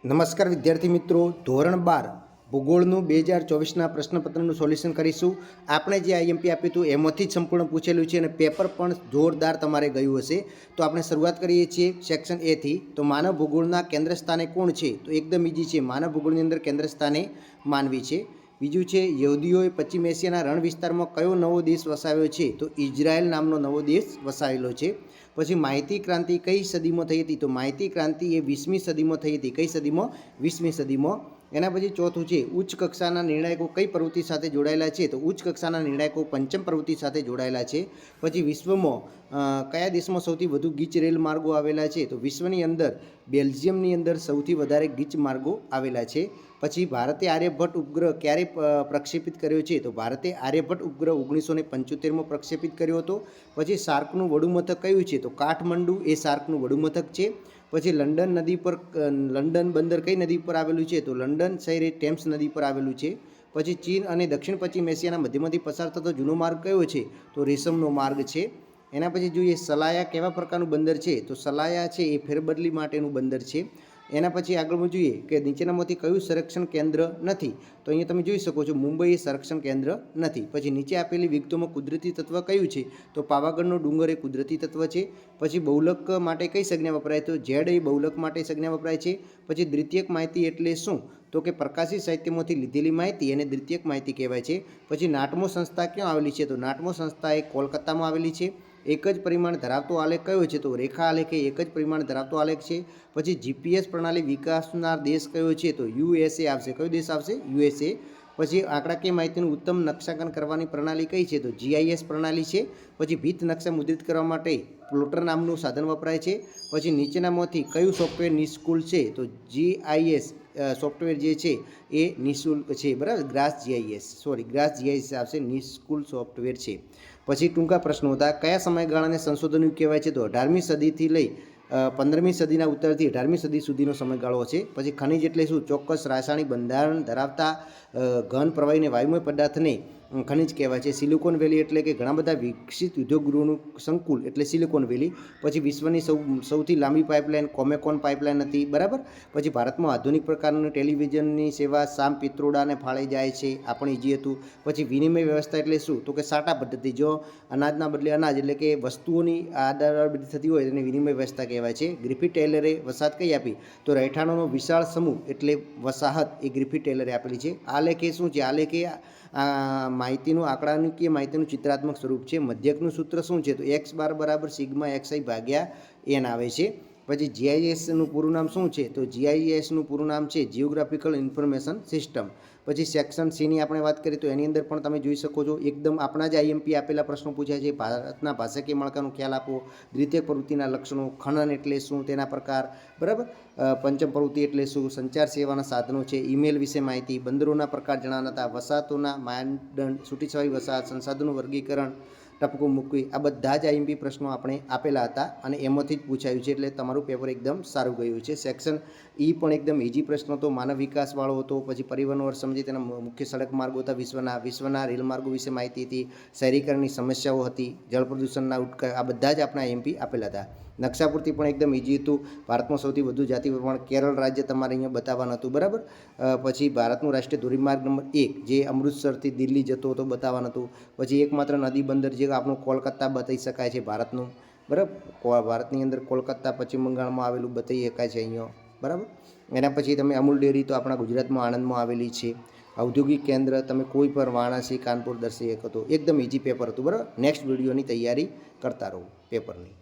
નમસ્કાર વિદ્યાર્થી મિત્રો, ધોરણ 12 ભૂગોળનું 2024ના પ્રશ્નપત્રનું સોલ્યુશન કરીશું. આપણે જે આઈએમપી આપ્યું હતું એમાંથી જ સંપૂર્ણ પૂછેલું છે અને પેપર પણ જોરદાર તમારે ગયું હશે. તો આપણે શરૂઆત કરીએ છીએ સેક્શન એથી. તો માનવ ભૂગોળના કેન્દ્ર સ્થાને કોણ છે? તો એકદમ ઇઝી છે. માનવ ભૂગોળની અંદર કેન્દ્ર સ્થાને માનવી છે. બીજું છે, યહૂદીઓએ પશ્ચિમ એશિયાના રણ વિસ્તારમાં કયો નવો દેશ વસાવ્યો છે? તો ઇઝરાયલ નામનો નવો દેશ વસાવેલો છે. પછી માહિતી ક્રાંતિ કઈ સદીમાં થઈ હતી? તો માહિતી ક્રાંતિ એ 20મી સદીમાં થઈ હતી. કઈ સદીમાં? 20મી સદીમાં. એના પછી ચોથું છે, ઉચ્ચ કક્ષાના નિર્ણાયકો કઈ પ્રવૃત્તિ સાથે જોડાયેલા છે? તો ઉચ્ચ કક્ષાના નિર્ણાયકો પંચમ પ્રવૃત્તિ સાથે જોડાયેલા છે. પછી વિશ્વમાં કયા દેશમાં સૌથી વધુ ગીચ રેલ માર્ગો આવેલા છે? તો વિશ્વની અંદર બેલ્જિયમની અંદર સૌથી વધારે ગીચ માર્ગો આવેલા છે. પછી ભારતે આર્યભટ્ટ ઉપગ્રહ ક્યારે પ્રક્ષેપિત કર્યો છે? તો ભારતે આર્યભટ્ટ ઉપગ્રહ 1975માં પ્રક્ષેપિત કર્યો હતો. પછી સાર્કનું વડુમથક કયું છે? તો કાઠમંડુ એ સાર્કનું વડુમથક છે. પછી લંડન નદી પર લંડન બંદર કઈ નદી પર આવેલું છે? તો લંડન શહેર એ ટેમ્સ નદી પર આવેલું છે. પછી ચીન અને દક્ષિણ પશ્ચિમ એશિયાના મધ્યમાંથી પસાર થતો જૂનો માર્ગ કયો છે? તો રેશમનો માર્ગ છે. એના પછી જોઈએ સલાયા કેવા પ્રકારનું બંદર છે? તો સલાયા છે એ ફેરબદલી માટેનું બંદર છે. એના પછી આગળ જોઈએ કે નીચેનામાંથી કયું સંરક્ષણ કેન્દ્ર નથી? તો અહીંયા તમે જોઈ શકો છો મુંબઈ એ સંરક્ષણ કેન્દ્ર નથી. પછી નીચે આપેલી વિગતોમાં કુદરતી તત્વ કયું છે? તો પાવાગઢનો ડુંગર એ કુદરતી તત્વ છે. પછી બહુલક માટે કઈ સંજ્ઞા વપરાય? તો ઝેડ એ બહુલક માટે સંજ્ઞા વપરાય છે. પછી દ્વિતીયક માહિતી એટલે શું? તો કે પ્રકાશી સાહિત્યમાંથી લીધેલી માહિતી એને દ્વિતીયક માહિતી કહેવાય છે. પછી નાટમો સંસ્થા ક્યાં આવેલી છે? તો નાટમો સંસ્થા એ કોલકાતામાં આવેલી છે. એક જ પરિમાણ ધરાવતો આલેખ કયો છે? તો રેખા આલેખ એ એક જ પરિમાણ ધરાવતો આલેખ છે. પછી જીપીએસ પ્રણાલી વિકાસનાર દેશ કયો છે? તો યુએસએ આવશે. કયો દેશ આવશે? યુએસએ. પછી આંકડાકીય માહિતીનું ઉત્તમ નકશાંકન કરવાની પ્રણાલી કઈ છે? તો જીઆઈએસ પ્રણાલી છે. પછી ભીત નકશા મુદ્રિત કરવા માટે પ્લોટર નામનું સાધન વપરાય છે. પછી નીચેનામાંથી કયું સોફ્ટવેર નિઃશુલ્ક છે? તો જીઆઈએસ સોફ્ટવેર જે છે એ નિઃશુલ્ક છે. બરાબર, ગ્રાસ જીઆઈએસ આવશે, નિઃશુલ્ક સોફ્ટવેર છે. પછી ટૂંકા પ્રશ્નો હતા. કયા સમયગાળાને સંશોધન યુગ કહેવાય છે? તો 18મી સદીથી લઈ 15મી સદીના ઉત્તરથી 18મી સદી સુધીનો સમયગાળો છે. પછી ખનિજ એટલે શું? ચોક્કસ રાસાયણિક બંધારણ ધરાવતા ઘન પ્રવાહીને વાયુમય પદાર્થને ખનિજ કહેવાય છે. સિલિકોન વેલી એટલે કે ઘણા બધા વિકસિત ઉદ્યોગગૃહોનું સંકુલ એટલે સિલિકોન વેલી. પછી વિશ્વની સૌથી લાંબી પાઇપલાઇન કોમેકોન પાઇપલાઇન હતી. બરાબર. પછી ભારતમાં આધુનિક પ્રકારની ટેલિવિઝનની સેવા સામ પિત્રોડાને ફાળે જાય છે. આ પણ ઇઝી હતું. પછી વિનિમય વ્યવસ્થા એટલે શું? તો કે સાટા પદ્ધતિ. જો અનાજના બદલે અનાજ એટલે કે વસ્તુઓની આદાન થતી હોય તેને વિનિમય વ્યવસ્થા કહેવાય છે. ગ્રિફિથ ટેલરે વસાહત કઈ આપી? તો રહેઠાણોનો વિશાળ સમૂહ એટલે વસાહત એ ગ્રિફિથ ટેલરે આપેલી છે. આલેખ એ શું છે? આલેખ એ માહિતીનું આંકડાકીય માહિતીનું ચિત્રાત્મક સ્વરૂપ છે. મધ્યકનું સૂત્ર શું છે? તો x બાર બરાબર સિગ્મા xi ભાગ્યા n આવે છે. પછી જીઆઈએસનું પૂરું નામ શું છે? તો જીઆઈએસનું પૂરું નામ છે જિયોગ્રાફિકલ ઇન્ફોર્મેશન સિસ્ટમ. પછી સેક્શન સીની આપણે વાત કરીએ તો એની અંદર પણ તમે જોઈ શકો છો એકદમ આપણા જ આઈએમપી આપેલા પ્રશ્નો પૂછ્યા છે. ભારતના ભાષાકીય માળખાનો ખ્યાલ આપો, દ્વિતીય પ્રવૃત્તિના લક્ષણો, ખનન એટલે શું, તેના પ્રકાર, બરાબર, પંચમ પ્રવૃત્તિ એટલે શું, સંચાર સેવાના સાધનો છે, ઈમેલ વિશે માહિતી, બંદરોના પ્રકાર જણાવવાના હતા, વસાહતોના માનદંડ, છૂટીછવાઈ વસાહત, સંસાધનનું વર્ગીકરણ, ટપકું મૂકવી, આ બધા જ આઈએમપી પ્રશ્નો આપણે આપેલા હતા અને એમાંથી જ પૂછાયું છે. એટલે તમારું પેપર એકદમ સારું ગયું છે. સેક્શન ઈ પણ એકદમ ઇઝી પ્રશ્ન હતો, માનવ વિકાસવાળો હતો. પછી પરિવહન વર્ષ સમજી તેના મુખ્ય સડક માર્ગો હતા, વિશ્વના રેલ માર્ગો વિશે માહિતી હતી, શહેરીકરણની સમસ્યાઓ હતી, જળ પ્રદૂષણના ઉટકા, આ બધા જ આપણા આઈએમપી આપેલા હતા. નકશાપૂર્તિ પણ એકદમ ઇઝી હતું. ભારતમાં સૌથી વધુ જાતિ પ્રમાણ કેરળ રાજ્ય તમારે અહીંયા બતાવવાનું હતું. બરાબર. પછી ભારતનું રાષ્ટ્રીય ધોરીમાર્ગ નંબર 1 જે અમૃતસરથી દિલ્હી જતો હતો બતાવવાનું હતું. પછી એકમાત્ર નદી બંદર જે આપણું કોલકાતા બતાવી શકાય છે ભારતનું. બરાબર. ભારતની અંદર કોલકાતા પશ્ચિમ બંગાળમાં આવેલું બતાવી શકાય છે અહીંયા. બરાબર. એના પછી તમે અમૂલ ડેરી તો આપણા ગુજરાતમાં આણંદમાં આવેલી છે. ઔદ્યોગિક કેન્દ્ર તમે કોઈ પણ વારાણસી, કાનપુર દર્શી શકો તો એકદમ ઇઝી પેપર હતું. બરાબર. નેક્સ્ટ વિડીયોની તૈયારી કરતા રહો પેપરની.